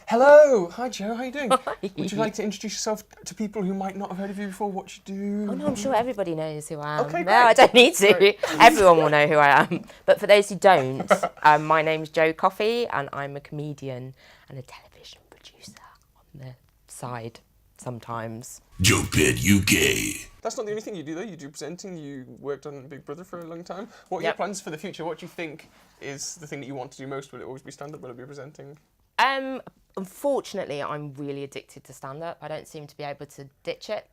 Hello! Hi Joe, how you doing? Hi. Would you like to introduce yourself to people who might not have heard of you before, what you do? Oh no, I'm sure everybody knows who I am. Okay, no, great. I don't need to. Great. Everyone will know who I am. But for those who don't, my name's Coffey and I'm a comedian and a television producer on the side sometimes. JokePit UK. That's not the only thing you do though, you do presenting, you worked on Big Brother for a long time. What are your plans for the future? What do you think is the thing that you want to do most? Will it always be stand-up? Will it be presenting? Unfortunately, I'm really addicted to stand-up. I don't seem to be able to ditch it.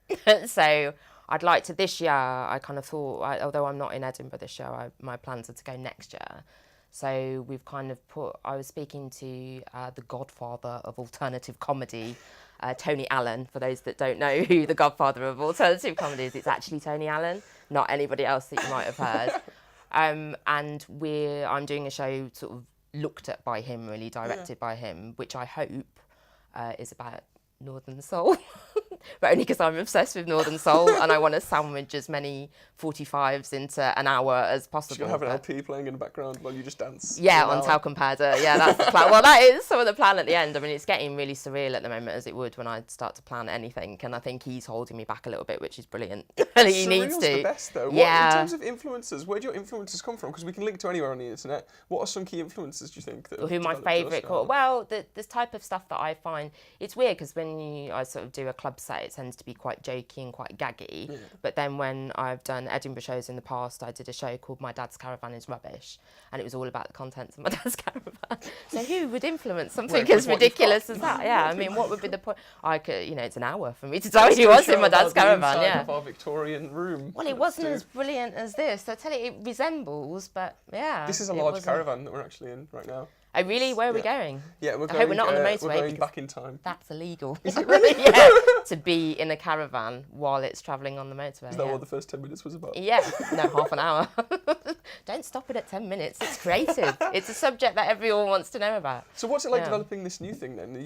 So I'd like to, this year, I kind of thought, although I'm not in Edinburgh this year, my plans are to go next year. So we've kind of I was speaking to the godfather of alternative comedy, Tony Allen. For those that don't know who the godfather of alternative comedy is, it's actually Tony Allen, not anybody else that you might have heard. And I'm doing a show sort of looked at by him, really directed by him, which I hope is about Northern Soul, but only because I'm obsessed with Northern Soul and I want to sandwich as many 45s into an hour as possible. So you'll have an LP playing in the background while you just dance? Yeah, on Talcum Powder. Yeah, that's the plan. Well, that is some of the plan at the end. I mean, it's getting really surreal at the moment, as it would when I start to plan anything, and I think he's holding me back a little bit, which is brilliant. He needs to. The best though. Yeah. What, in terms of influencers, where do your influences come from? Because we can link to anywhere on the internet. What are some key influences, do you think? That who my favourite? Well, this type of stuff that I find, it's weird because when I sort of do a club set, it tends to be quite jokey and quite gaggy. Yeah. But then when I've done Edinburgh shows in the past, I did a show called My Dad's Caravan is Rubbish, and it was all about the contents of my dad's caravan. So who would influence something as ridiculous as that? Yeah, I mean, what would be the point? I could, it's an hour for me to tell you what's in my dad's caravan. Yeah. Of our Victorian room. Well, it wasn't as brilliant as this. I tell you, it resembles, but yeah. This is a large caravan that we're actually in right now. Oh really? Where are we going? Yeah, we're going. I hope we're not on the motorway. We're going back in time. That's illegal. Is it really? Yeah, to be in a caravan while it's travelling on the motorway. Is that what the first 10 minutes was about? Yeah, no, half an hour. Don't stop it at 10 minutes. It's creative. It's a subject that everyone wants to know about. So what's it like developing this new thing then? Are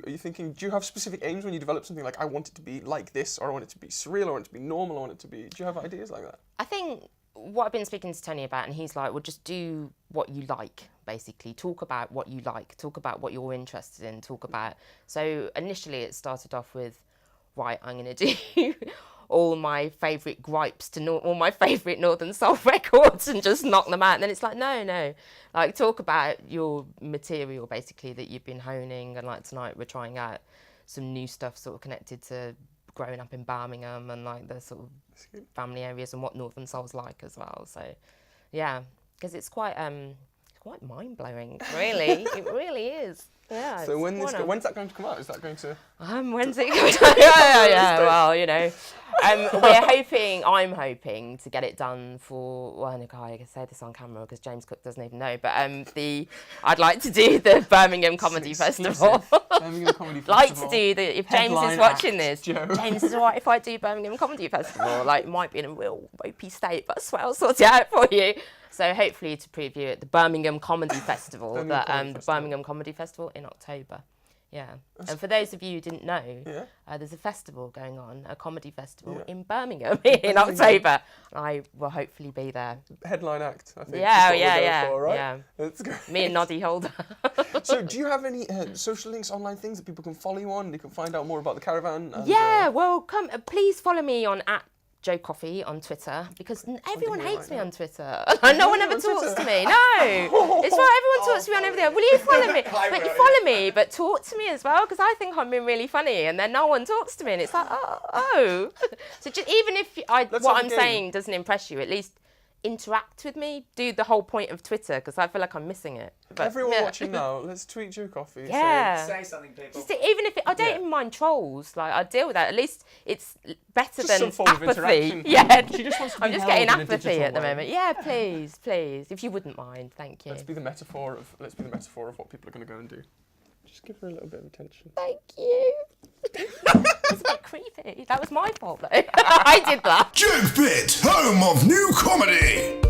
you thinking? Do you have specific aims when you develop something like I want it to be like this, or I want it to be surreal, or I want it to be normal, or I want it to be? Do you have ideas like that? I think what I've been speaking to Tony about, and he's like, well, just do what you like, basically. Talk about what you like. Talk about what you're interested in. Talk about... So initially it started off with, right, I'm going to do all my favourite gripes to all my favourite Northern Soul records and just knock them out. And then it's like, no. Like, talk about your material, basically, that you've been honing. And like tonight we're trying out some new stuff sort of connected to growing up in Birmingham and like the sort of family areas and what Northern Soul's like as well. So yeah, because it's quite mind-blowing, really. It really is. Yeah. So when's that going to come out? Is that going to? When's it coming out? yeah. Well, I'm hoping to get it done for. Well, I can say this on camera because James Cook doesn't even know. But I'd like to do the Birmingham Comedy Festival. Birmingham Comedy Festival. Like to do the. If James Headline is watching act, this, Joe. James is alright if I do Birmingham Comedy Festival. Like, might be in a real ropey state, but I swear I'll sort it out for you. So hopefully to preview it, the Birmingham Comedy Festival, the Birmingham Comedy Festival in October. Yeah. And for those of you who didn't know, there's a festival going on, a comedy festival in Birmingham in October. I will hopefully be there. Headline act, I think. Yeah. That's great. Me and Noddy Holder. So do you have any social links, online things that people can follow you on? They can find out more about the caravan? And, well, please follow me on @JokePit on Twitter, because everyone hates me on Twitter. No one ever talks to me. No, it's right. Everyone talks to me on everything. Will you follow me? But you follow me, but talk to me as well, because I think I'm being really funny, and then no one talks to me, and it's like, oh. So just, even if what I'm saying doesn't impress you, at least interact with me. Do the whole point of Twitter, because I feel like I'm missing it. But, everyone watching now, let's tweet Joe Coffey. Yeah. Say something, people. Just, even if I don't even mind trolls, like I deal with that. At least it's better than some form apathy. Of interaction. Yeah, she just wants to be I'm just held getting in a apathy digital at the way. moment. Yeah, please, if you wouldn't mind, thank you. Let's be the metaphor of what people are going to go and do. Just give her a little bit of attention. Thank you. It's a bit creepy. That was my fault though. I did that. JokePit, home of new comedy.